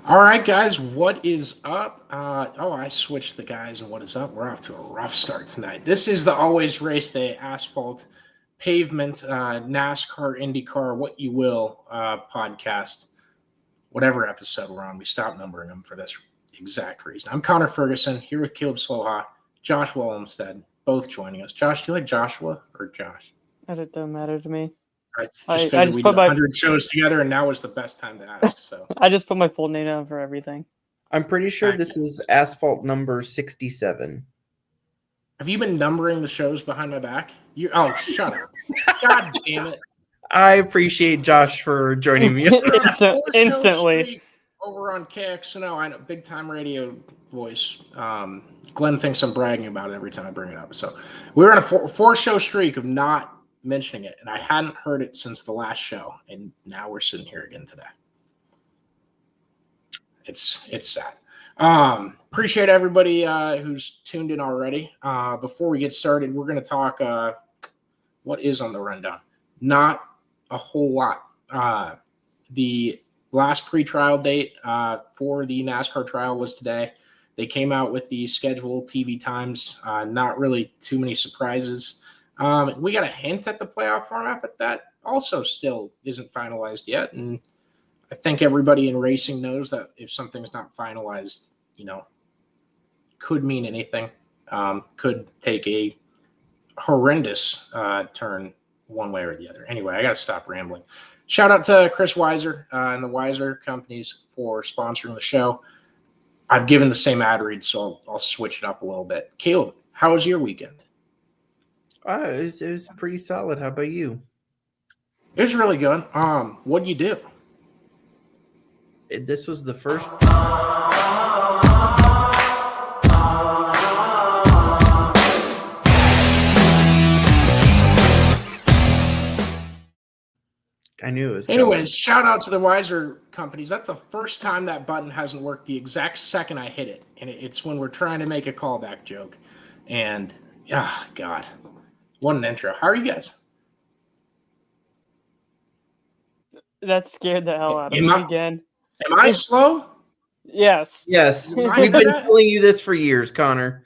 All right, guys, what is up? I switched the guys, and what is up? We're off to a rough start tonight. This is the Always Race Day Asphalt Pavement NASCAR, IndyCar, what you will podcast. Whatever episode we're on, we stopped numbering them for this exact reason. I'm Connor Ferguson here with Caleb Sloha, Josh Olmstead, both joining us. Josh, do you like Joshua or Josh? It doesn't matter to me. I just figured we did 100 shows together, and now was the best time to ask. So I just put my full name down for everything. I'm pretty sure this is asphalt number 67. Have you been numbering the shows behind my back? Shut up. God damn it. I appreciate Josh for joining me. Instantly. Over on KXNO, I know, big time radio voice. Glenn thinks I'm bragging about it every time I bring it up. So we were on a four-show streak of not mentioning it, and I hadn't heard it since the last show, and now we're sitting here again today. It's sad. Appreciate everybody who's tuned in already. Before we get started, we're going to talk what is on the rundown. Not a whole lot. The last pre-trial date for the NASCAR trial was today. They came out with the scheduled TV times. Not really too many surprises. We got a hint at the playoff format, but that also still isn't finalized yet. And I think everybody in racing knows that if something's not finalized, could mean anything. Could take a horrendous turn one way or the other. Anyway, I got to stop rambling. Shout out to Chris Weiser and the Weiser companies for sponsoring the show. I've given the same ad read, so I'll switch it up a little bit. Caleb, how was your weekend? It was pretty solid. How about you? It was really good. What'd you do? This was the first. I knew it was. Anyways, shout out to the Weiser companies. That's the first time that button hasn't worked the exact second I hit it. And it's when we're trying to make a callback joke. And, God. What an intro. How are you guys? That scared the hell out of me again. Am I slow? Yes. Yes. We've been telling you this for years, Connor.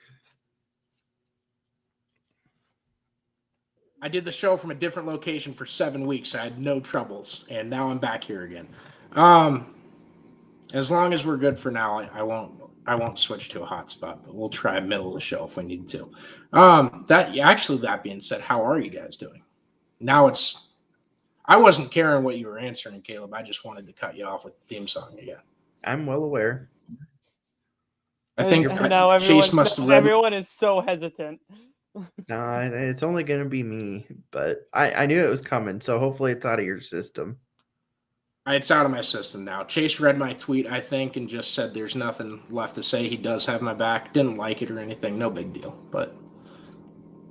I did the show from a different location for 7 weeks. I had no troubles, and now I'm back here again. As long as we're good for now, I won't switch to a hotspot, but we'll try middle of the show if we need to. That being said, how are you guys doing? Now I wasn't caring what you were answering, Caleb. I just wanted to cut you off with the theme song again. I'm well aware. I think now Chase must have everyone is so hesitant. No, it's only going to be me, but I knew it was coming, so hopefully it's out of your system. It's out of my system now. Chase read my tweet, I think, and just said there's nothing left to say. He does have my back. Didn't like it or anything. No big deal, but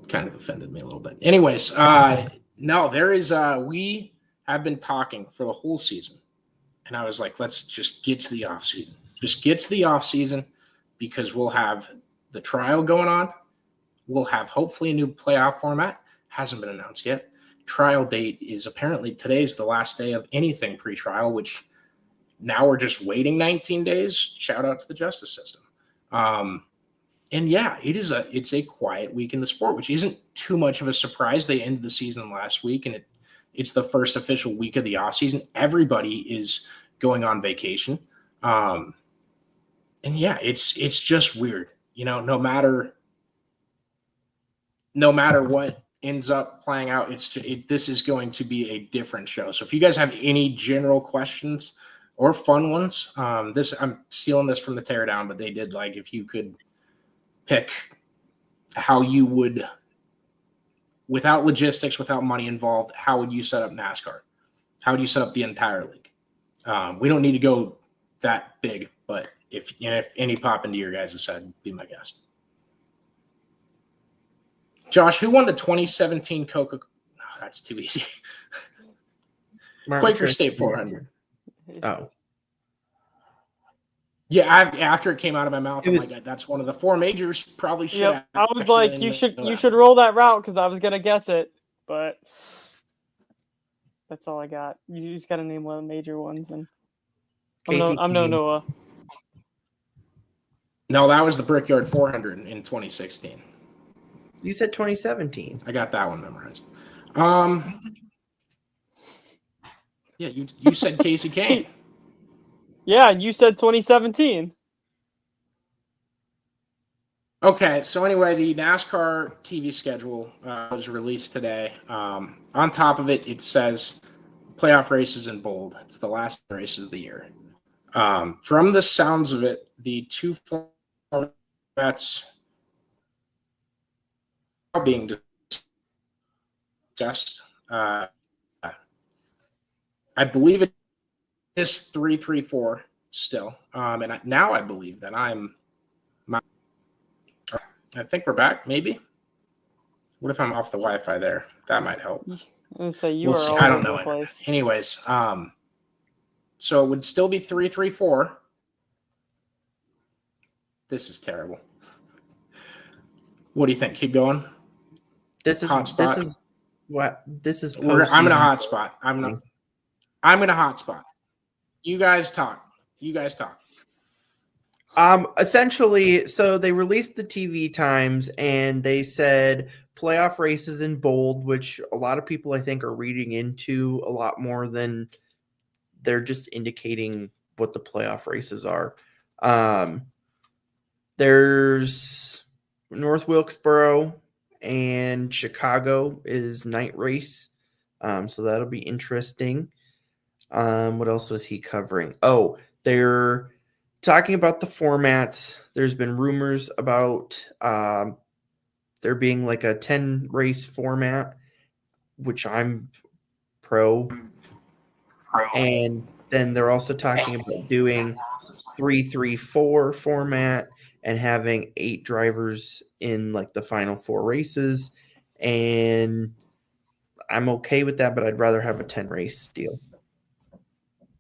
kind of offended me a little bit. Anyways, no, there is we have been talking for the whole season, and I was like, let's just get to the off season. Just get to the off season because we'll have the trial going on. We'll have hopefully a new playoff format. Hasn't been announced yet. Trial date is apparently today's the last day of anything pre-trial, which now we're just waiting 19 days. Shout out to the justice system. And yeah, it's a quiet week in the sport, which isn't too much of a surprise. They ended the season last week, and it's the first official week of the offseason. Everybody is going on vacation. And yeah, it's just weird. No matter what ends up playing out, this is going to be a different show. So if you guys have any general questions or fun ones, I'm stealing this from the Teardown, but they did if you could pick how you would, without logistics, without money involved, how would you set up NASCAR? How would you set up the entire league? We don't need to go that big, but if any pop into your guys' head, be my guest. Josh, who won the 2017 Coca? Oh, that's too easy. Quaker State 400. Oh. Yeah, after it came out of my mouth, I'm like, that's one of the four majors. Probably should. Yep. I was like, you should roll that route because I was gonna guess it, but that's all I got. You just got to name one of the major ones, and I'm no Noah. No, that was the Brickyard 400 in 2016. You said 2017. I got that one memorized. Yeah, you said Casey Kane. Yeah, you said 2017. Okay, so anyway, the NASCAR TV schedule was released today. On top of it, it says playoff races in bold. It's the last races of the year. From the sounds of it, the two formats are being discussed. I believe it is 3-3-4 still. And now I believe that I think we're back, maybe. What if I'm off the Wi-Fi there? That might help. So We'll see. I don't know. Anyways, so it would still be 3-3-4. This is terrible. What do you think? Keep going. This is hotspot. This is. I'm in a hotspot. I'm in a hotspot. You guys talk. Essentially, so they released the TV times and they said playoff races in bold, which a lot of people I think are reading into a lot more than they're just indicating what the playoff races are. There's North Wilkesboro and Chicago is night race. So that'll be interesting. What else was he covering? Oh, they're talking about the formats. There's been rumors about there being like a 10 race format, which I'm pro. And then they're also talking about doing 3-3-4 format and having 8 drivers in like the final 4 races. And I'm okay with that, but I'd rather have a 10 race deal.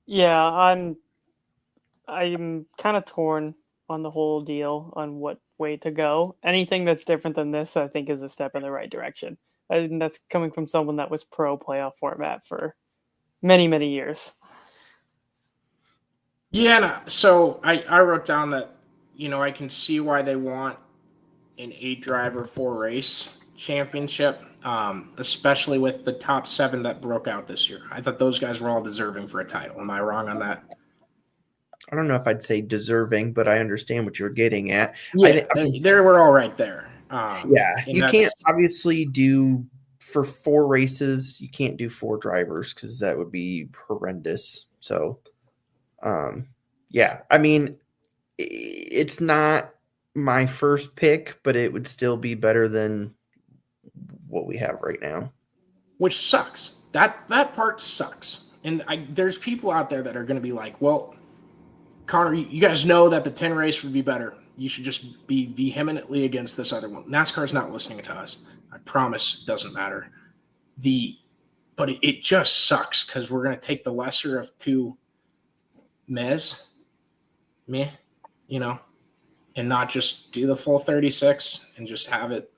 Yeah, I'm kind of torn on the whole deal on what way to go. Anything that's different than this, I think, is a step in the right direction. And that's coming from someone that was pro playoff format for many, many years. Yeah, so I wrote down that, I can see why they want an 8-driver 4-race championship, especially with the top 7 that broke out this year. I thought those guys were all deserving for a title. Am I wrong on that? I don't know if I'd say deserving, but I understand what you're getting at. Yeah, they were all right there. You can't obviously do for 4 races. You can't do 4 drivers because that would be horrendous. So, I mean, it's not my first pick, but it would still be better than what we have right now. Which sucks. That part sucks. And there's people out there that are going to be like, well, Connor, you guys know that the 10 race would be better. You should just be vehemently against this other one. NASCAR's not listening to us. I promise it doesn't matter. But it just sucks because we're going to take the lesser of 2 and not just do the full 36 and just have it.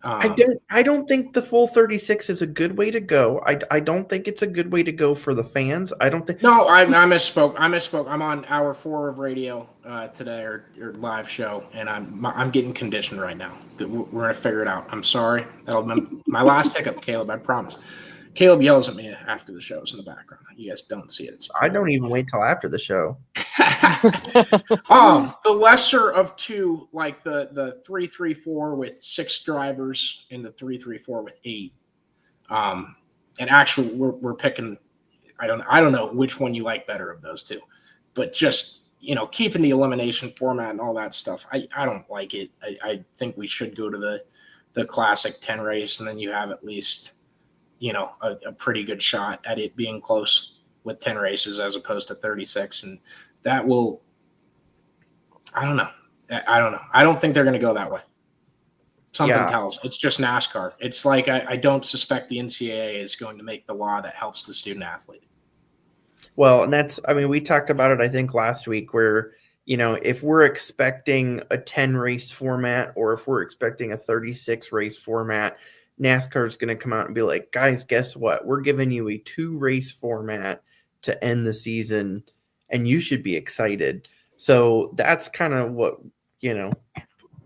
I don't think the full 36 is a good way to go. I don't think it's a good way to go for the fans. I don't think. No, I misspoke. I'm on hour 4 of radio today or live show, and I'm getting conditioned right now. We're gonna figure it out. I'm sorry. That'll be my last hiccup, Caleb. I promise. Caleb yells at me after the shows in the background. You guys don't see it. I don't even wait till after the show. The lesser of 2, like the 3-3-4 with 6 drivers and the 3-3-4 with 8. And actually, we're picking. I don't know which one you like better of those 2, but just keeping the elimination format and all that stuff. I don't like it. I think we should go to the classic 10 race, and then you have at least a pretty good shot at it being close with 10 races as opposed to 36, and that will. I don't know. I don't think they're going to go that way. Something tells. It's just NASCAR. It's like I don't suspect the NCAA is going to make the law that helps the student athlete. Well, and we talked about it, I think, last week where, if we're expecting a 10 race format or if we're expecting a 36 race format, NASCAR is going to come out and be like, guys, guess what? We're giving you a 2 race format to end the season and you should be excited. So that's kind of what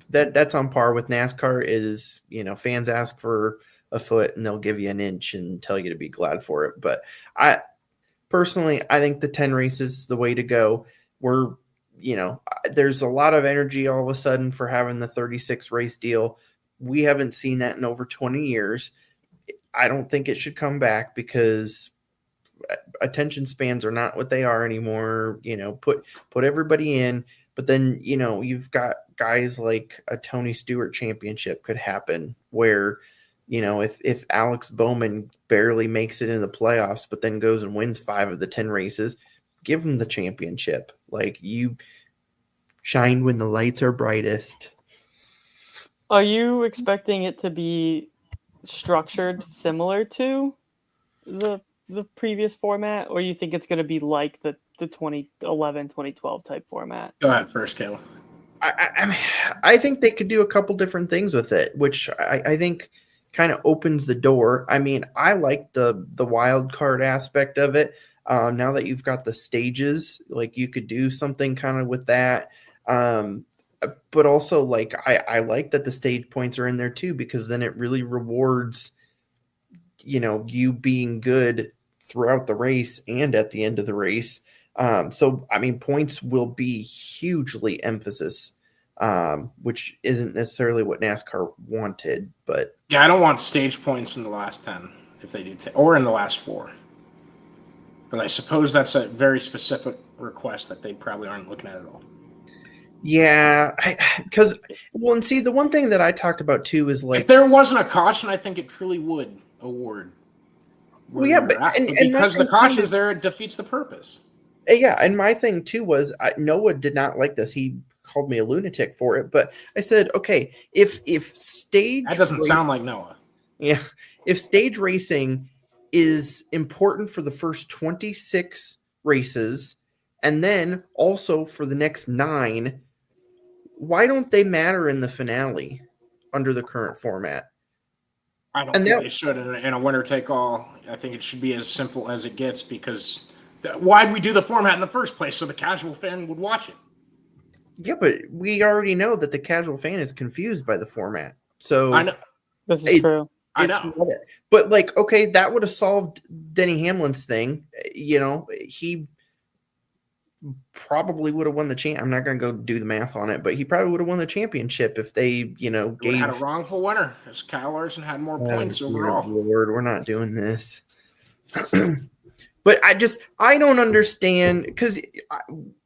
that's on par with NASCAR. Is fans ask for a foot and they'll give you an inch and tell you to be glad for it. But I personally, I think the 10 races is the way to go. There's a lot of energy all of a sudden for having the 36 race deal. We haven't seen that in over 20 years. I don't think it should come back because attention spans are not what they are anymore. Put everybody in, but then, you've got guys like a Tony Stewart championship could happen where, if Alex Bowman barely makes it in the playoffs, but then goes and wins 5 of the 10 races, give him the championship. Like, you shine when the lights are brightest. Are you expecting it to be structured similar to the previous format, or you think it's going to be like the 2011, 2012 type format? Go ahead first, Caleb. I think they could do a couple different things with it, which I think kind of opens the door. I mean, I like the wild card aspect of it. Now that you've got the stages, like you could do something kind of with that. But also, like, I like that the stage points are in there too, because then it really rewards, you being good throughout the race and at the end of the race. So, I mean, points will be hugely emphasis, which isn't necessarily what NASCAR wanted. But yeah, I don't want stage points in the last 10 if they do, or in the last 4. But I suppose that's a very specific request that they probably aren't looking at all. Yeah, and see, the one thing that I talked about too is like, if there wasn't a caution, I think it truly would award. Well, yeah, but because the caution's there, it defeats the purpose. Yeah, and my thing too was Noah did not like this. He called me a lunatic for it, but I said, okay, if stage that doesn't sound like Noah. Yeah, if stage racing is important for the first 26 races, and then also for the next 9. Why don't they matter in the finale under the current format? I don't think they should in a winner-take-all. I think it should be as simple as it gets, because why'd we do the format in the first place? So the casual fan would watch it. Yeah, but we already know that the casual fan is confused by the format. So I know. This is true. I know. But, like, okay, that would have solved Denny Hamlin's thing. He probably would have won the champ. I'm not going to go do the math on it, but he probably would have won the championship if they, had a wrongful winner, as Kyle Larson had more points overall. Lord, we're not doing this. But I don't understand, because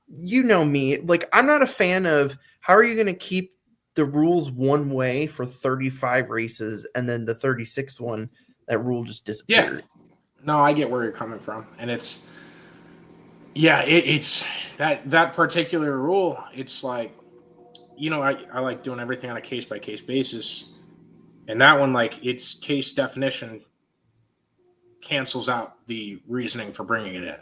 me, like, I'm not a fan of how are you going to keep the rules one way for 35 races and then the 36th one, that rule just disappeared. Yeah. No, I get where you're coming from. And it's, yeah, it's that particular rule. It's like, I like doing everything on a case-by-case basis. And that one, like, its case definition cancels out the reasoning for bringing it in.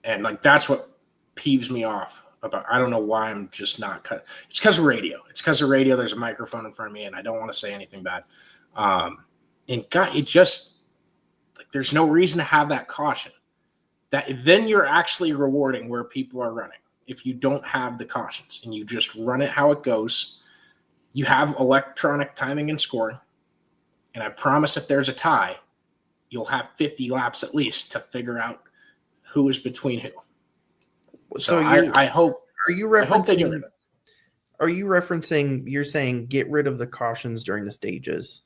And, like, that's what peeves me off about. I don't know why I'm just not cut. It's because of radio. There's a microphone in front of me, and I don't want to say anything bad. And God, it just, like, there's no reason to have that caution. That then you're actually rewarding where people are running. If you don't have the cautions and you just run it how it goes, you have electronic timing and scoring. And I promise if there's a tie, you'll have 50 laps at least to figure out who is between who. So I hope. Are you referencing? Are you referencing? You're saying get rid of the cautions during the stages.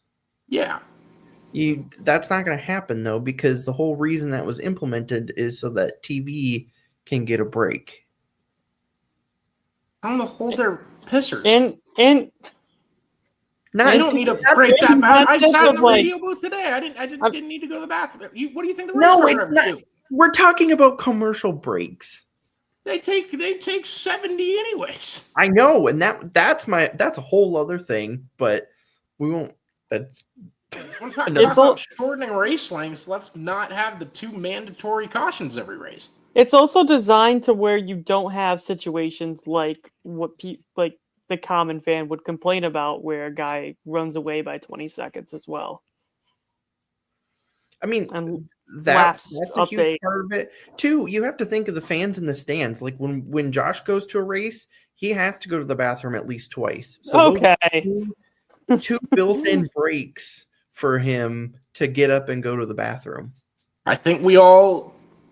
Yeah. That's not going to happen though, because the whole reason that was implemented is so that TV can get a break. I'm gonna hold their pissers. And I don't need to break that bad. I sat in the radio booth today. I didn't need to go to the bathroom. What do you think the race car drivers do? We're talking about commercial breaks. They take 70 anyways. I know, and that's a whole other thing, but we won't. That's. We're talking about shortening race lengths. Let's not have the 2 mandatory cautions every race. It's also designed to where you don't have situations like what like the common fan would complain about, where a guy runs away by 20 seconds as well. I mean, and that's a huge part of it too. You have to think of the fans in the stands. Like when Josh goes to a race, he has to go to the bathroom at least twice. So Okay. two built-in breaks for him to get up and go to the bathroom. I think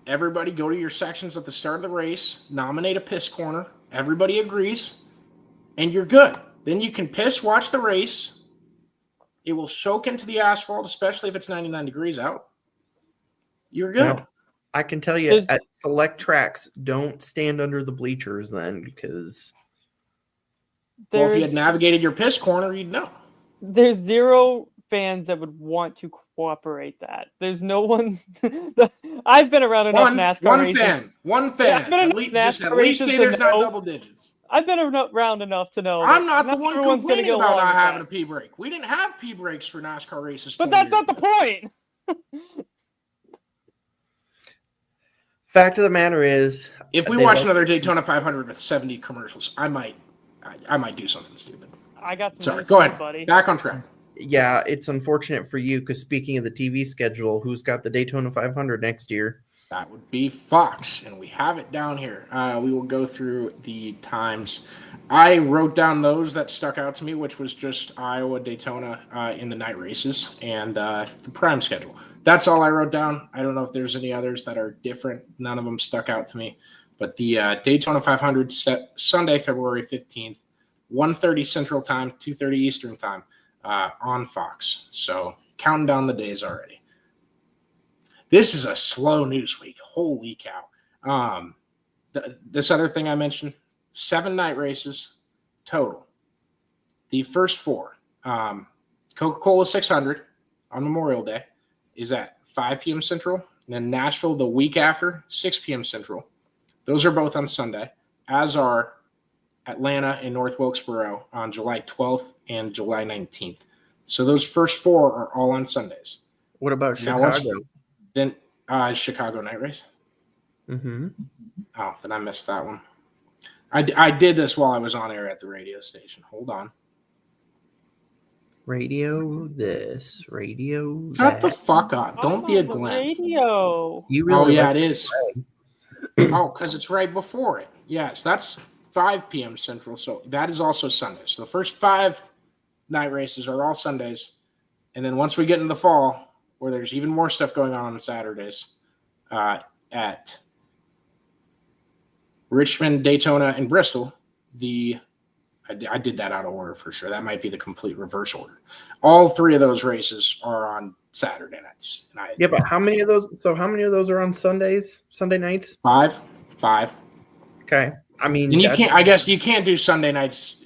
everybody go to your sections at the start of the race, nominate a piss corner. Everybody agrees, and you're good. Then you can piss, watch the race. It will soak into the asphalt, especially if it's 99 degrees out. You're good. Now, I can tell you at select tracks, don't stand under the bleachers then, because well, if you had navigated your piss corner, you'd know. There's zero fans that would want to cooperate that. There's no one. I've been around enough NASCAR races. One fan. Yeah, at least say there's not double digits. I've been around enough to know. I'm not the one complaining about not having a P brake. We didn't have P brakes for NASCAR races. But that's not the point. Fact of the matter is, if we watch another Daytona 500 with 70 commercials, I might do something stupid. I got some. Sorry, go ahead, buddy. Back on track. Yeah, it's unfortunate for you because speaking of the TV schedule, who's got the Daytona 500 next year? That would be Fox, and we have it down here. We will go through the times. I wrote down those that stuck out to me, which was just Iowa, Daytona in the night races, and the prime schedule. That's all I wrote down. I don't know if there's any others that are different. None of them stuck out to me. But the Daytona 500 set Sunday, February 15th, 1:30 Central Time, 2:30 Eastern Time on Fox. So counting down the days already. This is a slow news week. Holy cow. This other thing I mentioned, 7 night races total. The first 4, Coca-Cola 600 on Memorial Day is at 5 p.m. Central. And then Nashville the week after, 6 p.m. Central. Those are both on Sunday, as are Atlanta and North Wilkesboro on July 12th and July 19th. So those first 4 are all on Sundays. What about Chicago? Then Chicago night race. Mm-hmm. Oh, then I missed that one. I did this while I was on air at the radio station. Hold on. Radio this, radio that. Shut the fuck up. Don't be a Glenn. Radio. You really it is. Because it's right before it. Yes, that's 5 p.m. Central. So that is also Sundays. So the first 5 night races are all Sundays. And then once we get into the fall, where there's even more stuff going on Saturdays at Richmond, Daytona, and Bristol. I did that out of order for sure. That might be the complete reverse order. All 3 of those races are on Saturday nights. But how many of those? So how many of those are on Sundays? Sunday nights? 5. Okay. I mean, and you can't. I guess you can't do Sunday nights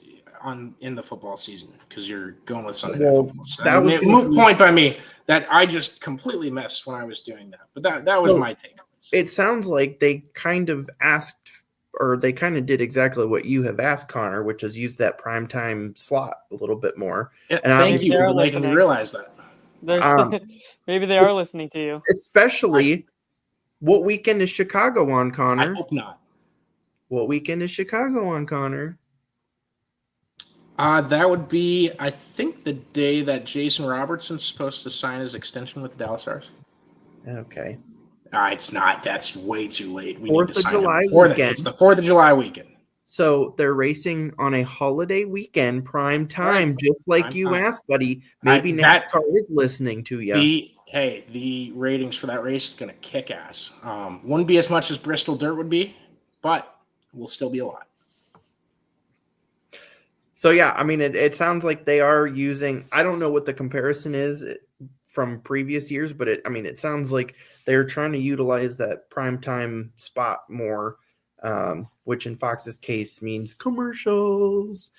in the football season because you're going with Sunday night football. So that was moot point by me that I just completely missed when I was doing that. But that was my take. It sounds like they kind of asked, or they kind of did exactly what you have asked, Connor, which is use that primetime slot a little bit more. And thank you for making me realize that. Maybe they are listening to you. Especially, what weekend is Chicago on, Connor? I hope not. What weekend is Chicago on, Connor? That would be, I think, the day that Jason Robertson's supposed to sign his extension with the Dallas Stars. Okay. It's not. That's way too late. We 4th need to of sign July him before weekend. that. It's the 4th of July weekend. So they're racing on a holiday weekend, prime time, right. Just like prime you time. Asked, buddy. Maybe NASCAR is listening to you. The ratings for that race is going to kick ass. Wouldn't be as much as Bristol Dirt would be, but will still be a lot. So, yeah, I mean, it sounds like they are using – I don't know what the comparison is from previous years, but it sounds like they're trying to utilize that primetime spot more, which in Fox's case means commercials.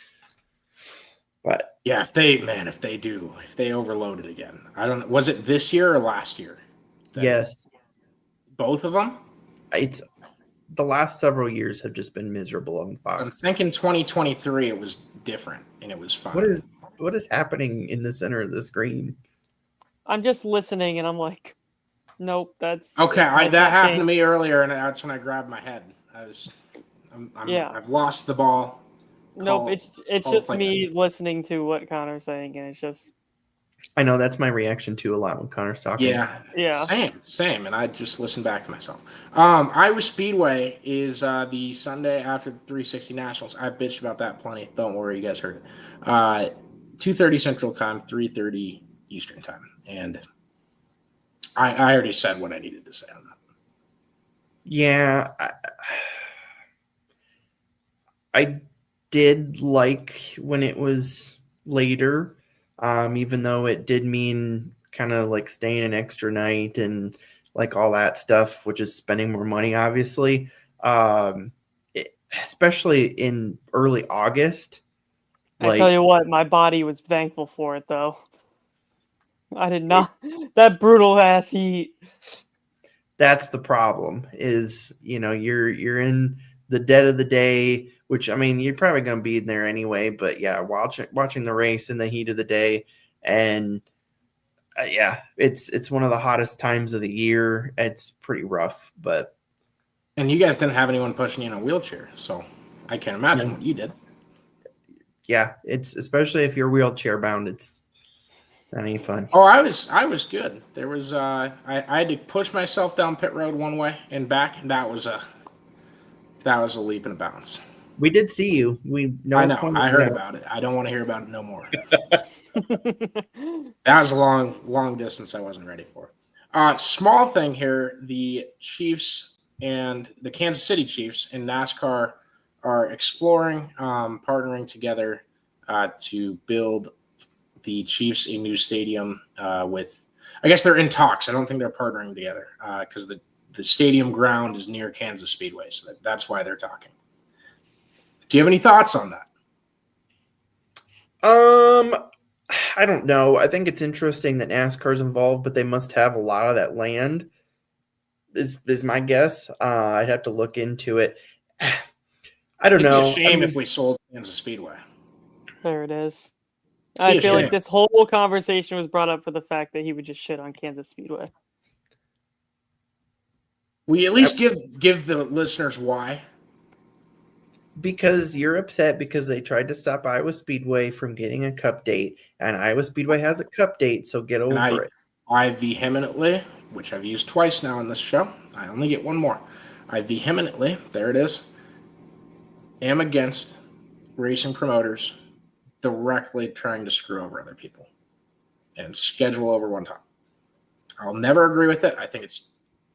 But yeah, if they overload it again. I don't know. Was it this year or last year? Yes. Both of them? It's the last several years have just been miserable on Fox. I'm thinking 2023 it was different and it was fun. What is happening in the center of the screen? I'm just listening and I'm like, nope, that's okay. That happened to me earlier, and that's when I grabbed my head. I've lost the ball. Nope, it's just me listening to what Connor's saying, and it's just. I know that's my reaction to a lot when Connor's talking. Yeah. Same. And I just listened back to myself. Iowa Speedway is the Sunday after the 360 Nationals. I bitched about that plenty. Don't worry, you guys heard it. 2:30 Central Time, 3:30 Eastern Time. And I already said what I needed to say on that. Yeah, I did like when it was later, even though it did mean kind of like staying an extra night and like all that stuff, which is spending more money, obviously. Especially in early August. I tell you what, my body was thankful for it, though. I did not. That brutal ass heat. That's the problem. Is you're in the dead of the day, which I mean you're probably going to be in there anyway. But yeah, watching the race in the heat of the day, and yeah, it's one of the hottest times of the year. It's pretty rough, and you guys didn't have anyone pushing you in a wheelchair, so I can't imagine what you did. Yeah, it's especially if you're wheelchair bound. It's not any fun. Oh, I was good. There was I had to push myself down pit road one way and back, and that was a leap and a bounce. We did see you. I know. I heard about it. I don't want to hear about it no more. That was a long distance I wasn't ready for. Small thing here, the Chiefs and the Kansas City Chiefs and NASCAR are exploring, partnering together to build the Chiefs a new stadium with, I guess they're in talks. I don't think they're partnering together because the stadium ground is near Kansas Speedway, so that's why they're talking. Do you have any thoughts on that? I don't know. I think it's interesting that NASCAR's involved, but they must have a lot of that land. Is my guess. I'd have to look into it. I don't know. It'd be a shame if we sold Kansas Speedway. There it is. I feel like this whole conversation was brought up for the fact that he would just shit on Kansas Speedway. Will you at least give the listeners why? Because you're upset because they tried to stop Iowa Speedway from getting a cup date, and Iowa Speedway has a cup date, so get over it. I vehemently, which I've used twice now in this show, I only get one more. I vehemently, there it is, am against racing promoters directly trying to screw over other people and schedule over one time. I'll never agree with it. I think it's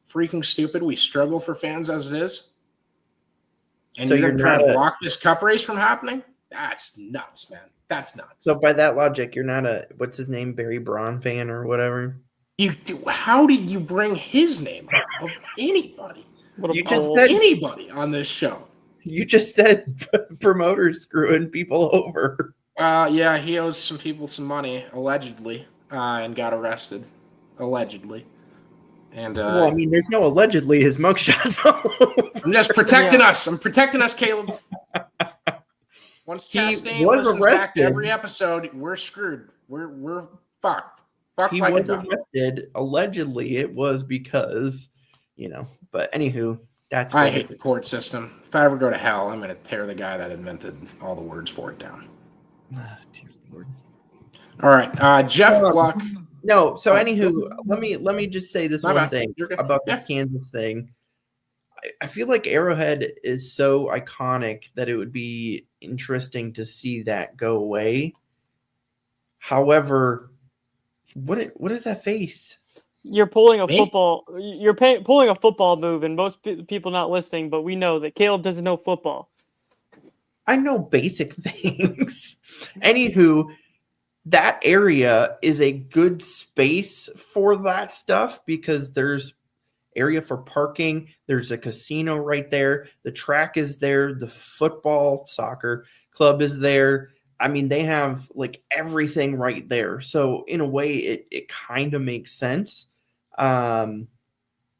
freaking stupid. We struggle for fans as it is. And so you're trying to block this cup race from happening? That's nuts, man. That's nuts. So by that logic, you're not a, what's his name, Barry Braun fan or whatever? How did you bring his name up of anybody? You just said anybody on this show. You just said promoters screwing people over. Yeah, he owes some people some money, allegedly, and got arrested, allegedly. And well, I mean, there's no allegedly. His mugshot's all over. I'm just protecting us. I'm protecting us, Caleb. Once Chastain listens back to every episode, we're screwed. We're fucked. He was arrested. Allegedly, it was because, But anywho, that's. I hate the court system. If I ever go to hell, I'm going to tear the guy that invented all the words for it down. Dear Lord. All right, Jeff Gluck. No, so anywho, let me just say this one thing about the Kansas thing. I feel like Arrowhead is so iconic that it would be interesting to see that go away. However, what is that face? You're pulling a football. You're pulling a football move, and most people not listening, but we know that Caleb doesn't know football. I know basic things. Anywho, that area is a good space for that stuff because there's area for parking. There's a casino right there. The track is there. The football, soccer club is there. I mean, they have like everything right there. So in a way, it kind of makes sense. But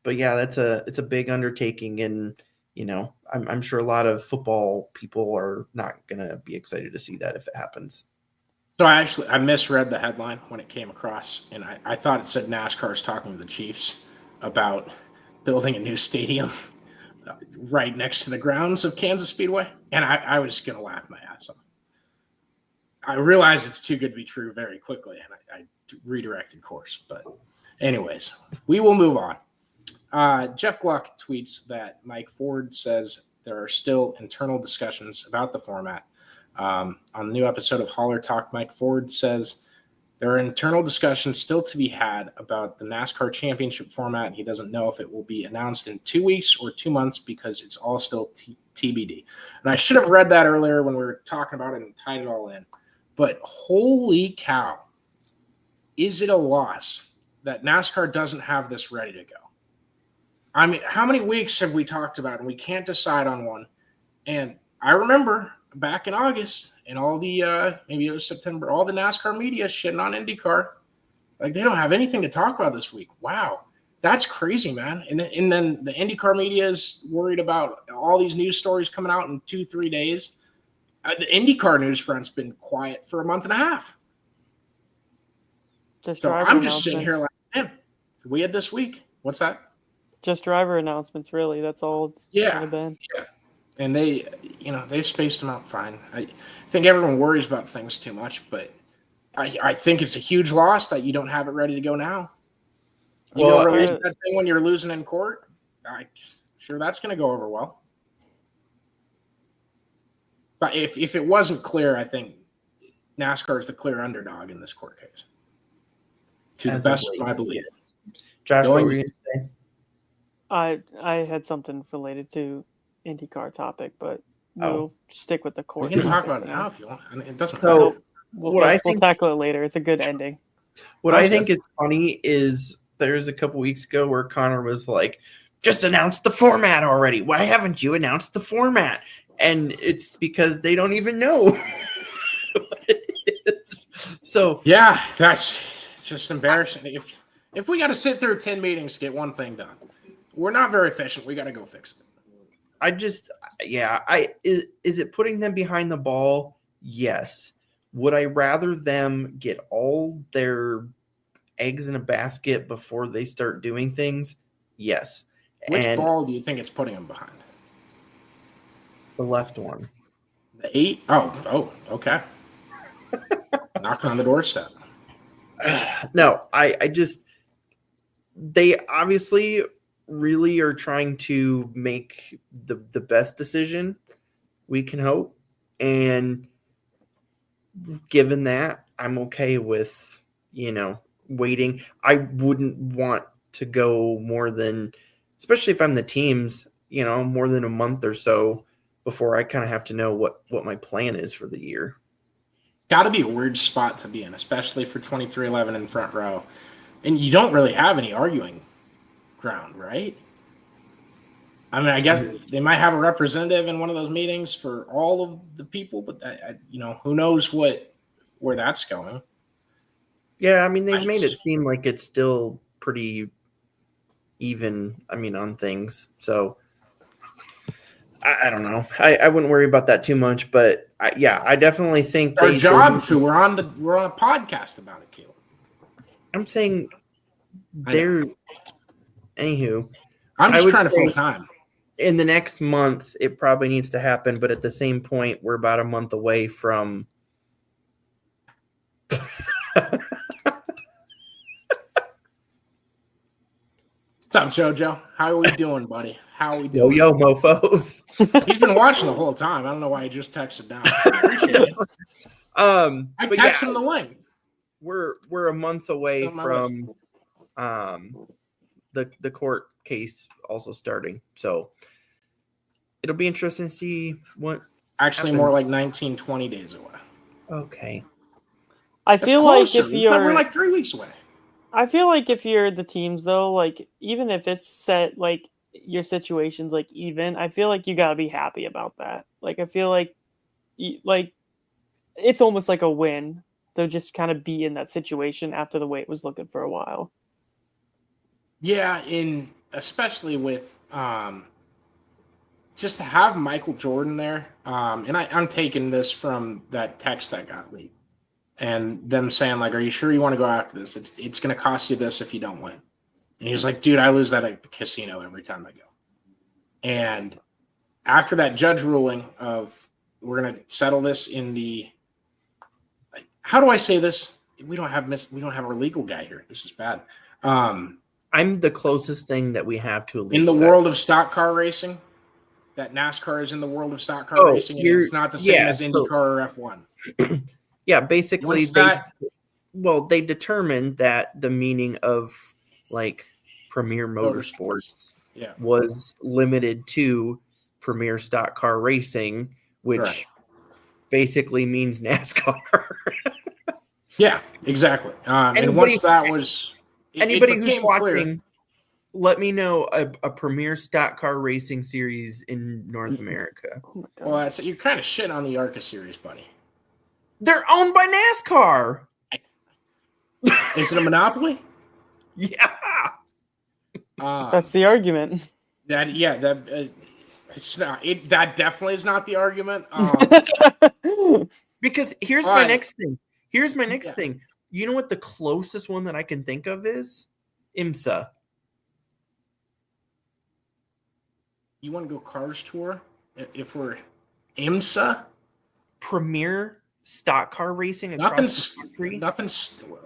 yeah, it's a big undertaking, and I'm sure a lot of football people are not gonna be excited to see that if it happens. So I misread the headline when it came across, and I thought it said NASCAR's talking to the Chiefs about building a new stadium right next to the grounds of Kansas Speedway, and I was going to laugh my ass off. I realized it's too good to be true very quickly, and redirected course. But anyways, we will move on. Jeff Gluck tweets that Mike Ford says there are still internal discussions about the format. On the new episode of Holler Talk, Mike Ford says there are internal discussions still to be had about the NASCAR championship format, and he doesn't know if it will be announced in 2 weeks or 2 months because it's all still TBD. And I should have read that earlier when we were talking about it and tied it all in. But holy cow, is it a loss that NASCAR doesn't have this ready to go? I mean, how many weeks have we talked about and we can't decide on one? And I remember back in August and all the, maybe it was September, all the NASCAR media shitting on IndyCar. Like, they don't have anything to talk about this week. Wow. That's crazy, man. And then the IndyCar media is worried about all these news stories coming out in 2-3 days. The IndyCar news front's been quiet for a month and a half. So I'm just sitting here like, man, we had this week. What's that? Just driver announcements, really. That's all it's kind of been. Yeah. And they've spaced them out fine. I think everyone worries about things too much, but I think it's a huge loss that you don't have it ready to go now. You're release that thing when you're losing in court. I'm sure that's going to go over well. But if it wasn't clear, I think NASCAR is the clear underdog in this court case. To the best of my belief. Josh, what were you going to say? I had something related to IndyCar topic, but we'll stick with the court. We can talk about it now if you want. I mean, it doesn't matter. matter. We'll tackle it later. It's a good ending. What I think is funny is there's a couple weeks ago where Connor was like, just announce the format already. Why haven't you announced the format? And it's because they don't even know what it is. So yeah, that's just embarrassing. If we got to sit through 10 meetings to get one thing done, we're not very efficient. We got to go fix it. Is it putting them behind the ball? Yes. Would I rather them get all their eggs in a basket before they start doing things? Yes. Which ball do you think it's putting them behind? The left one. The 8? Oh, okay. Knocking on the doorstep. No, I just, they obviously really are trying to make the best decision we can hope. And given that, I'm okay with, waiting. I wouldn't want to go more than, especially if I'm the teams, more than a month or so before I kind of have to know what my plan is for the year. Got to be a weird spot to be in, especially for 2311 in front row. And you don't really have any arguing ground, right? I mean, I guess they might have a representative in one of those meetings for all of the people, but who knows where that's going. Yeah, I mean, they've made it seem like it's still pretty even, on things. So I don't know. I wouldn't worry about that too much, but I definitely think our job to. We're on a podcast about it, Caleb. I'm saying they're. Anywho, I'm just trying to fill time. In the next month, it probably needs to happen, but at the same point, we're about a month away from. What's up, JoJo? How are we doing, buddy? How are we doing? Yo, mofos. He's been watching the whole time. I don't know why he just texted down. I texted him the link. We're a month away from the court case also starting. So it'll be interesting to see what actually happens. More like 19, 20 days away. Okay. I feel like we're like 3 weeks away. I feel like if you're the teams, though, like, even if it's set, like, your situation's, like, even, I feel like you got to be happy about that. Like, I feel like it's almost like a win to just kind of be in that situation after the way it was looking for a while. Yeah, especially with just to have Michael Jordan there, and I'm taking this from that text that got leaked. And them saying, like, are you sure you want to go after this? It's going to cost you this if you don't win. And he's like, dude, I lose that at the casino every time I go. And after that judge ruling of we're going to settle this in the – how do I say this? we don't have our legal guy here. This is bad. I'm the closest thing that we have to a legal In the guy. world of stock car racing, that NASCAR is in the world of stock car racing, and it's not the same as IndyCar or F1. Yeah, basically What's they determined that the meaning of like Premier Motorsports was limited to Premier Stock Car Racing, which basically means NASCAR. Yeah, exactly. And once that was anybody who's watching, let me know a Premier Stock Car Racing series in North America. Oh my well, you're kind of shit on the ARCA series, buddy. They're owned by NASCAR. Is it a monopoly? Yeah. That's the argument. It's not. That definitely is not the argument. Because here's my next thing. Thing. You know what the closest one that I can think of is? IMSA. You want to go Cars Tour? If we're IMSA? Premier Stock Car Racing across the country?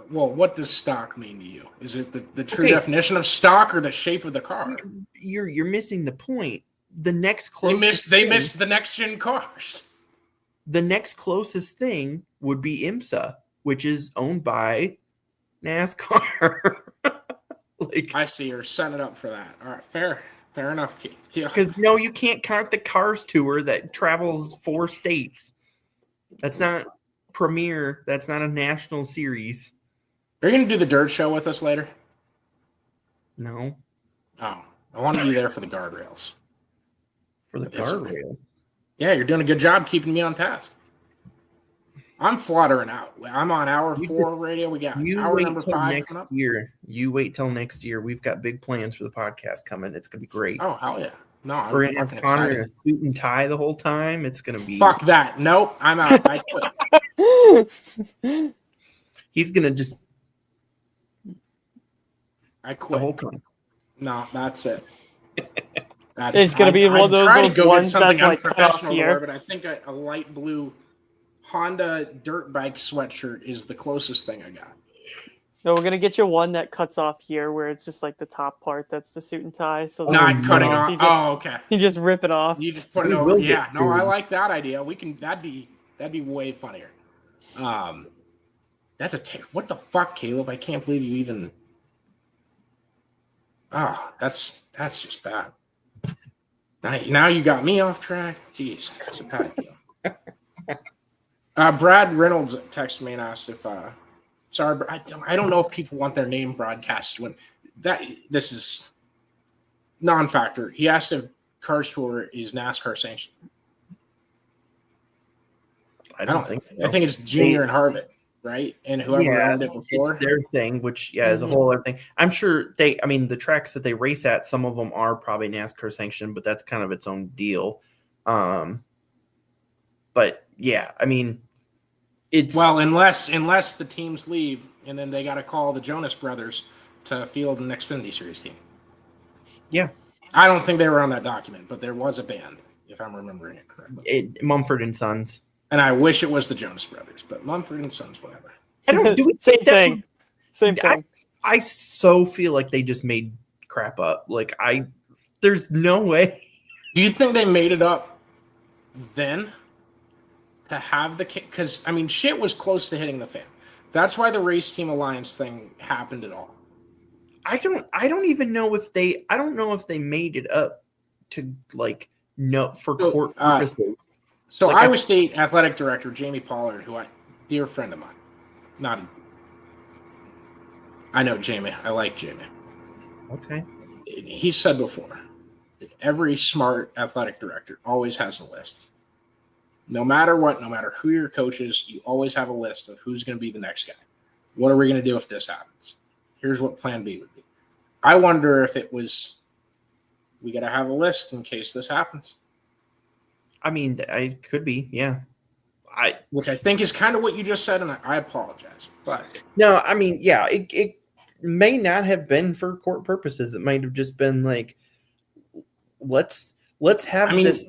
Well, what does stock mean to you? Is it the true definition of stock or the shape of the car? You're missing the point. The next closest they missed the next gen cars. The next closest thing would be IMSA, which is owned by NASCAR. I see you're setting it up for that. All right, fair enough. Because no, you can't count the Cars Tour that travels 4 states. That's not Premier. That's not a national series. Are you going to do the dirt show with us later? No. Oh, I want to be there for the guardrails. For the guardrails? Yeah, you're doing a good job keeping me on task. I'm fluttering out. I'm on hour 4 radio. We got hour number 5 next coming up. Year. You wait till next year. We've got big plans for the podcast coming. It's going to be great. Oh, hell yeah. No, we're going to have Connor in a suit and tie the whole time. It's going to be... Fuck that. Nope. I'm out. I quit. He's going to just... I quit. The whole time. No, that's it. It's going to be one of those ones that's like cut off here. But I think a light blue Honda dirt bike sweatshirt is the closest thing I got. No, we're gonna get you one that cuts off here, where it's just like the top part. That's the suit and tie. So not cutting off. Okay. You just rip it off. You just put it over. Yeah. No, I like that idea. We can. That'd be way funnier. That's what the fuck, Caleb? I can't believe you even. That's just bad. Now you got me off track. Jeez, it's a bad deal. Brad Reynolds texted me and asked if sorry, but I don't know if people want their name broadcast when this is non-factor. He asked if Cars Tour is NASCAR sanctioned. I don't think so. I think it's Junior and Harvick, right? And whoever owned it before. It's their thing, which is a whole other thing. I'm sure the tracks that they race at, some of them are probably NASCAR sanctioned, but that's kind of its own deal. But yeah, I mean, it's unless the teams leave and then they got to call the Jonas Brothers to field the next Xfinity Series team. Yeah, I don't think they were on that document, but there was a band, if I'm remembering it correctly. Mumford and Sons, and I wish it was the Jonas Brothers, but Mumford and Sons, whatever. I don't do it. Same thing. Same thing. I so feel like they just made crap up. Like there's no way. Do you think they made it up then? To have because I mean, shit was close to hitting the fan. That's why the race team alliance thing happened at all. I don't even know if they. I don't know if they made it up to court purposes. So Iowa State athletic director Jamie Pollard, dear friend of mine, I know Jamie. I like Jamie. Okay. He said before, every smart athletic director always has a list. No matter what, no matter who your coach is, you always have a list of who's going to be the next guy. What are we going to do if this happens? Here's what plan B would be. I wonder if it was, we got to have a list in case this happens. I mean, I could be, yeah. Which I think is kind of what you just said, and I apologize. But no, I mean, yeah, it may not have been for court purposes. It might have just been like, let's have this.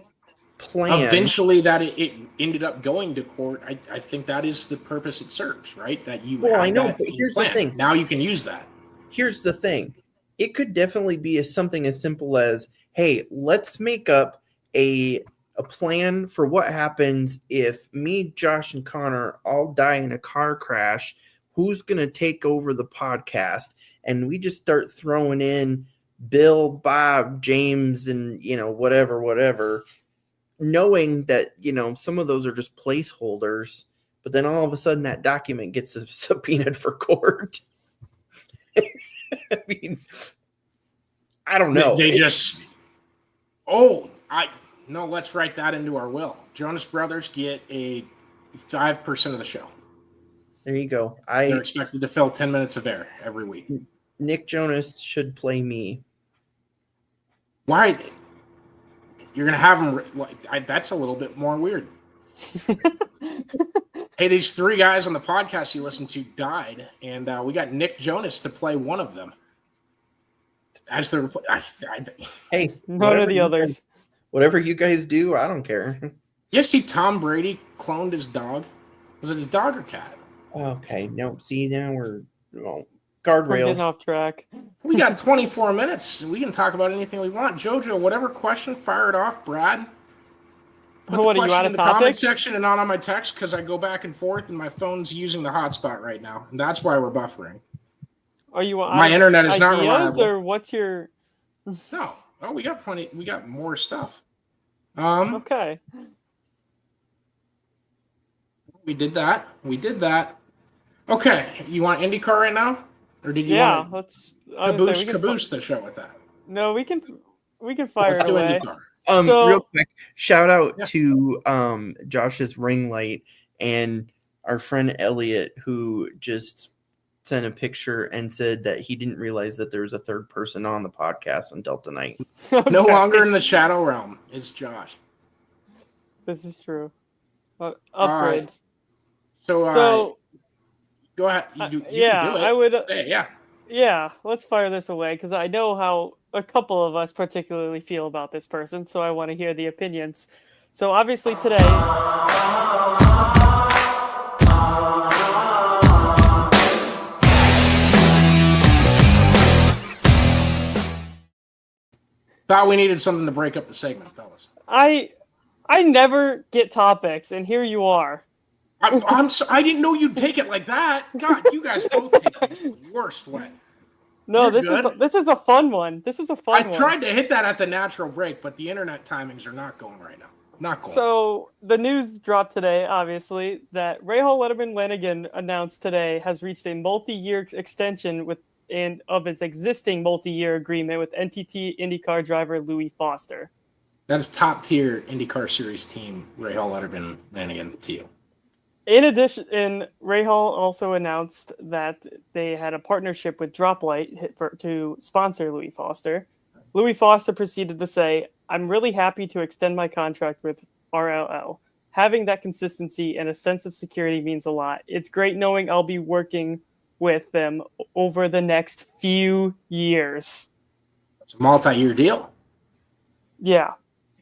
plan. Eventually, that it ended up going to court. I think that is the purpose it serves, right? That you Well, have I know, that but in here's plan. the thing. Now you can use that. Here's the thing. It could definitely be something as simple as, hey, let's make up a plan for what happens if me, Josh, and Connor all die in a car crash. Who's going to take over the podcast? And we just start throwing in Bill, Bob, James, and, whatever, knowing that, some of those are just placeholders. But then all of a sudden that document gets subpoenaed for court. I mean, I don't know. Let's write that into our will. Jonas Brothers get a 5% of the show. There you go. They're expected to fill 10 minutes of air every week. Nick Jonas should play me. Why? You're going to have him. That's a little bit more weird. Hey, these 3 guys on the podcast you listened to died, and we got Nick Jonas to play one of them. As the Hey, none of the others. Whatever you guys do, I don't care. You see Tom Brady cloned his dog? Was it his dog or cat? Okay, no. See, now we're We're guardrails. getting off track. We got 24 minutes. We can talk about anything we want. JoJo, whatever question, fire it off. Brad, put What the are you question out in of the comment topics? section and not on my text because I go back and forth and my phone's using the hotspot right now. And that's why we're buffering. Are you My internet is not ideas, reliable. or what's your? No. Oh, we got plenty. We got more stuff. Okay. We did that. Okay. You want IndyCar right now? Or did you want Let's caboose the show with that? No, we can fire Let's it do away. IndyCar. So- Real quick, shout out Yeah. to Josh's ring light and our friend Elliot, who just sent a picture and said that he didn't realize that there was a third person on the podcast until tonight. No Okay. longer in the shadow realm. It's Josh. This is true. right. Upgrades. So go ahead. You can do it. I would. Say it, yeah. Yeah, let's fire this away because I know how a couple of us particularly feel about this person, so I want to hear the opinions. So obviously today, Thought we needed something to break up the segment, fellas. I never get topics, and here you are. I didn't know you'd take it like that. God, you guys both take things the worst way. No, You're this good. is a fun one. This is a fun I one. tried to hit that at the natural break, but the internet timings are not going right now. Not going. So the news dropped today, obviously, that Rahal Letterman Lanigan announced today has reached a multi-year extension of his existing multi-year agreement with NTT IndyCar driver Louis Foster. That is top tier IndyCar Series team, Rahal Letterman Lanigan to you. In addition, Rahal also announced that they had a partnership with Droplight to sponsor Louis Foster. Louis Foster proceeded to say, "I'm really happy to extend my contract with RLL. Having that consistency and a sense of security means a lot. It's great knowing I'll be working with them over the next few years." It's a multi-year deal. Yeah.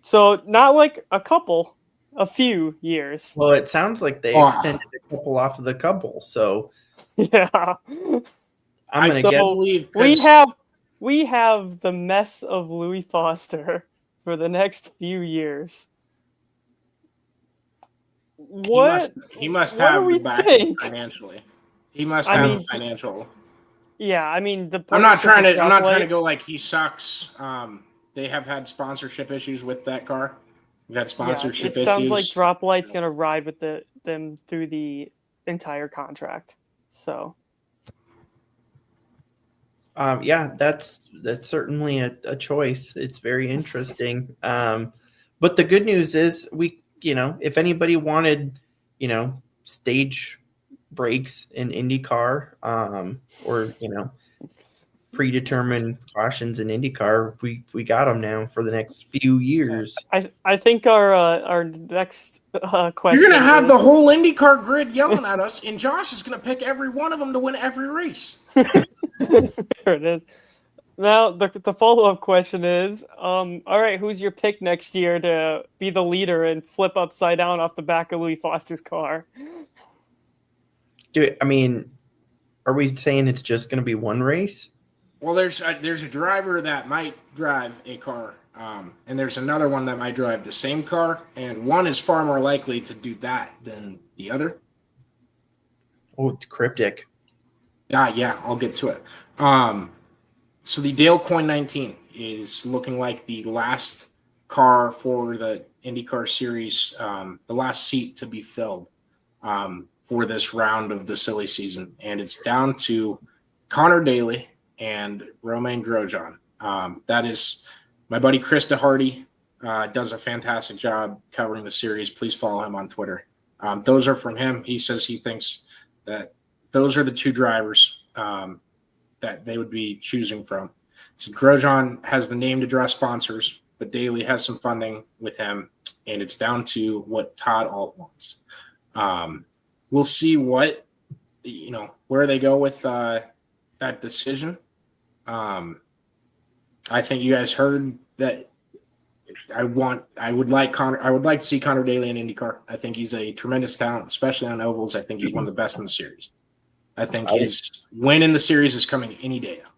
So not like a couple, a few years. Well, it sounds like they extended a couple off of the couple, so Yeah. I'm gonna So- get. believe We have the mess of Louis Foster for the next few years. What? He must what do have we the backing think? financially. He must I have mean, the financial. Yeah, I mean the. I'm not trying partnership to. I'm not trying to with go like he sucks. They have had sponsorship issues with that car. We've had Droplight. sponsorship It sounds like issues. Droplight's gonna ride with them through the entire contract. So Yeah, that's certainly a choice. It's very interesting. But the good news is if anybody wanted, stage breaks in IndyCar, or predetermined cautions in IndyCar, we got them now for the next few years. I think our next question. You're gonna have is- the whole IndyCar grid yelling at us, and Josh is gonna pick every one of them to win every race. There it is. Now the follow-up question is, all right, who's your pick next year to be the leader and flip upside down off the back of Louis Foster's car? Are we saying it's just going to be one race? Well, there's a driver that might drive a car, and there's another one that might drive the same car, and one is far more likely to do that than the other. Oh, it's cryptic. Yeah, I'll get to it. So the Dale Coyne 19 is looking like the last car for the IndyCar series, the last seat to be filled for this round of the silly season, and it's down to Connor Daly and Romain Grosjean. That is my buddy Chris DeHardy, does a fantastic job covering the series. Please follow him on Twitter. Those are from him. He says he thinks that those are the two drivers that they would be choosing from. So Grosjean has the name to draw sponsors, but Daly has some funding with him, and it's down to what Todd Alt wants. We'll see where they go with that decision. I think you guys heard that I would like to see Connor Daly in IndyCar. I think he's a tremendous talent, especially on ovals. I think he's one of the best in the series. I think his win in the series is coming any day now.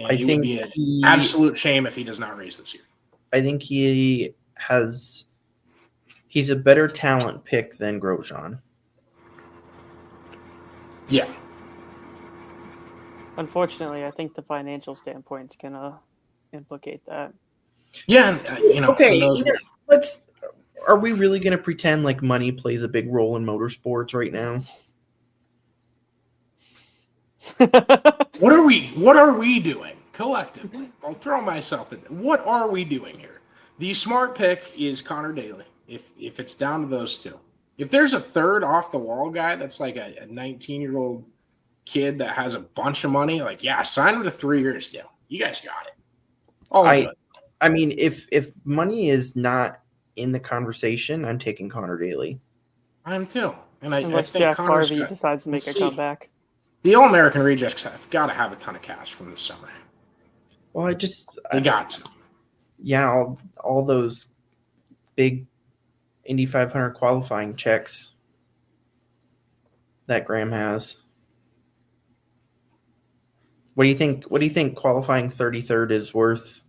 And it would be an absolute shame if he does not race this year. I think he's a better talent pick than Grosjean. Yeah. Unfortunately, I think the financial standpoint's gonna implicate that. Yeah, Okay, are we really going to pretend like money plays a big role in motorsports right now? What are we doing collectively? I'll throw myself in. What are we doing here? The smart pick is Connor Daly. If it's down to those two, if there's a third off the wall guy that's like a 19-year-old kid that has a bunch of money, like sign him to 3 years deal. You guys got it. If money is not in the conversation, I'm taking Connor Daly. I am too. And unless I think Jack Connor's Harvey decides to make a comeback. The All-American rejects have got to have a ton of cash from this summer. Well, they got to. Yeah, all those big Indy 500 qualifying checks that Graham has. What do you think? What do you think qualifying 33rd is worth?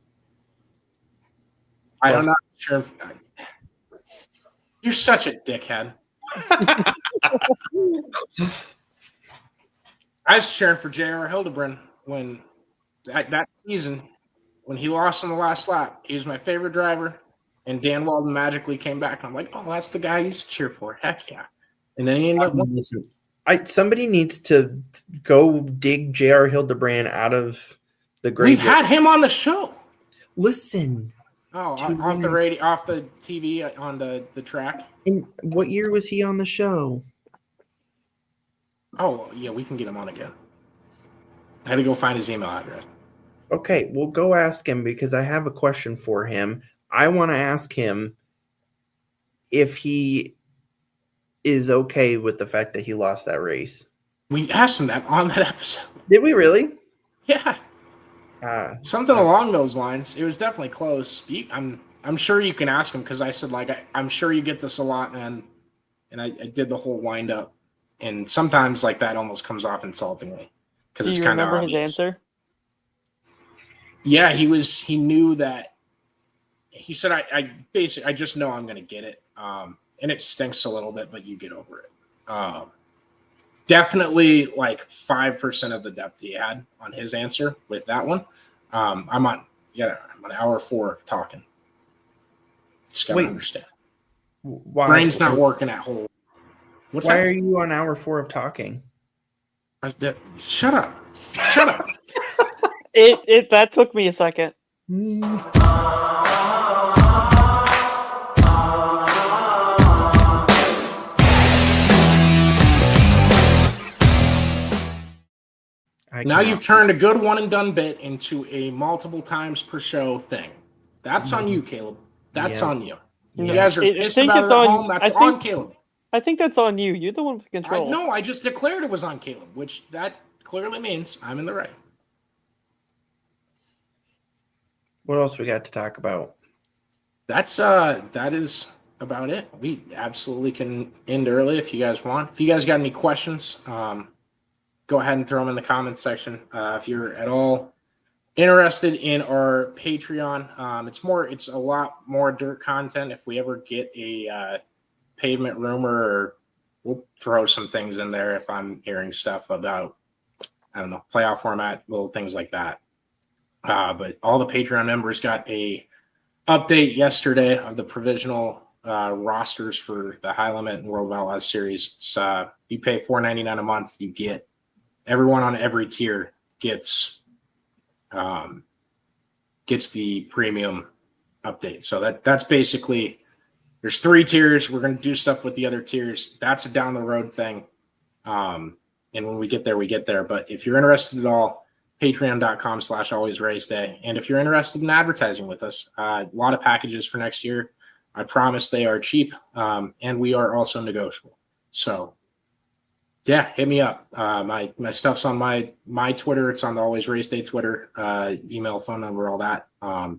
I'm not sure. You're such a dickhead. I was cheering for J.R. Hildebrand when that season, when he lost on the last lap. He was my favorite driver, and Dan Walden magically came back. And I'm like, oh, that's the guy I used to cheer for. Heck yeah. And then he ended up winning. Somebody needs to go dig J.R. Hildebrand out of the grave. We've had him on the show. Listen. Oh, off the radio, off the TV, on the track. And what year was he on the show? Oh, yeah, we can get him on again. I had to go find his email address. Okay, we'll go ask him because I have a question for him. I want to ask him if he is okay with the fact that he lost that race. We asked him that on that episode. Did we really? Yeah. Something along those lines. It was definitely close. I'm sure you can ask him because I said, I'm sure you get this a lot, man. And I did the whole wind up. And sometimes that almost comes off insultingly because it's kind of remember his answer? Yeah, he knew that. He said, I just know I'm going to get it. And it stinks a little bit, but you get over it. Definitely 5% of the depth he had on his answer with that one. I'm on hour 4 of talking. Just got to understand. Why? Brain's not working at whole. Why are you on hour 4 of talking? Shut up. Shut up. That took me a second. Now you've turned a good one and done bit into a multiple times per show thing. That's on you, Caleb. That's on you. You guys are pissed about it at home. That's on Caleb. I think that's on you. You're the one with control. No, I just declared it was on Caleb, which that clearly means I'm in the right. What else we got to talk about? That is about it. We absolutely can end early if you guys want. If you guys got any questions, go ahead and throw them in the comments section. If you're at all interested in our Patreon, it's a lot more dirt content. If we ever get a pavement rumor, or we'll throw some things in there if I'm hearing stuff about, I don't know, playoff format, little things like that. But all the Patreon members got a update yesterday of the provisional rosters for the High Limit and World Outlaws Series. It's, you pay $4.99 a month, you get everyone on every tier gets the premium update. So that's basically, there's 3 tiers. We're going to do stuff with the other tiers. That's a down the road thing. And when we get there, we get there. But if you're interested at all, patreon.com/alwaysraceday. And if you're interested in advertising with us, a lot of packages for next year. I promise they are cheap, and we are also negotiable. So, yeah, hit me up. My stuff's on my Twitter. It's on the Always Race Day Twitter, email, phone number, all that. And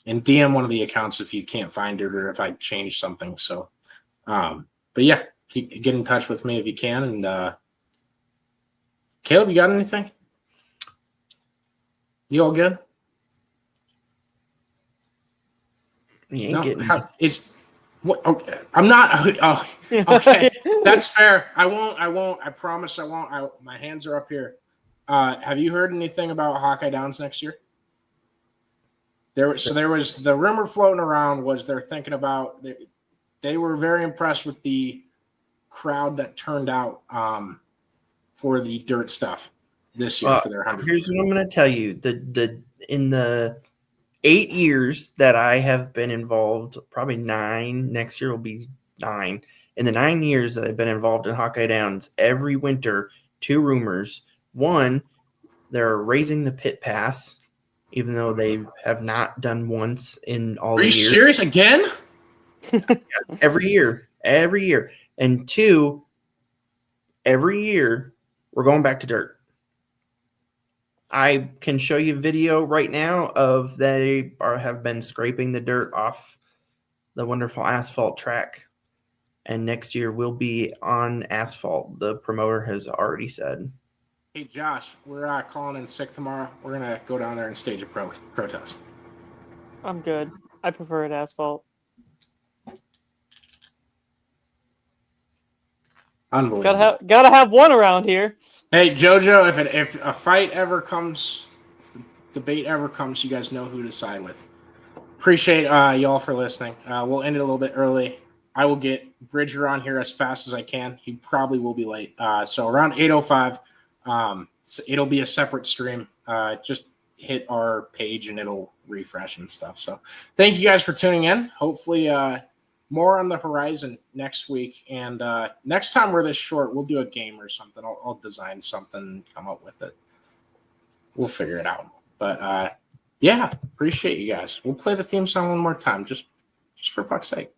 DM one of the accounts if you can't find it or if I change something. So, but yeah, get in touch with me if you can. And Caleb, you got anything? You all good? You ain't No, getting what? Okay. I'm not. Oh, okay, that's fair. I won't. I promise I won't. My hands are up here. Have you heard anything about Hawkeye Downs next year? There was the rumor floating around was they're thinking about. They were very impressed with the crowd that turned out for the dirt stuff this year for their 100. Here's what I'm going to tell you: in the 8 years that I have been involved, probably 9. Next year will be 9. In the 9 years that I've been involved in Hawkeye Downs, every winter, 2 rumors. One, they're raising the pit pass, even though they have not done once in all the years. Are you serious again? Every year. And 2, every year we're going back to dirt. I can show you video right now of have been scraping the dirt off the wonderful asphalt track. And next year we'll be on asphalt. The promoter has already said. Hey, Josh, we're calling in sick tomorrow. We're going to go down there and stage a protest. I'm good. I prefer it asphalt. Unbelievable. Gotta have one around here. Hey, JoJo, if a fight ever comes, if the debate ever comes, you guys know who to side with. Appreciate y'all for listening. We'll end it a little bit early. I will get Bridger on here as fast as I can. He probably will be late. So around 8:05, it'll be a separate stream. Just hit our page and it'll refresh and stuff. So thank you guys for tuning in. Hopefully more on the horizon next week. And next time we're this short, we'll do a game or something. I'll design something and come up with it. We'll figure it out. But yeah, appreciate you guys. We'll play the theme song one more time, just for fuck's sake.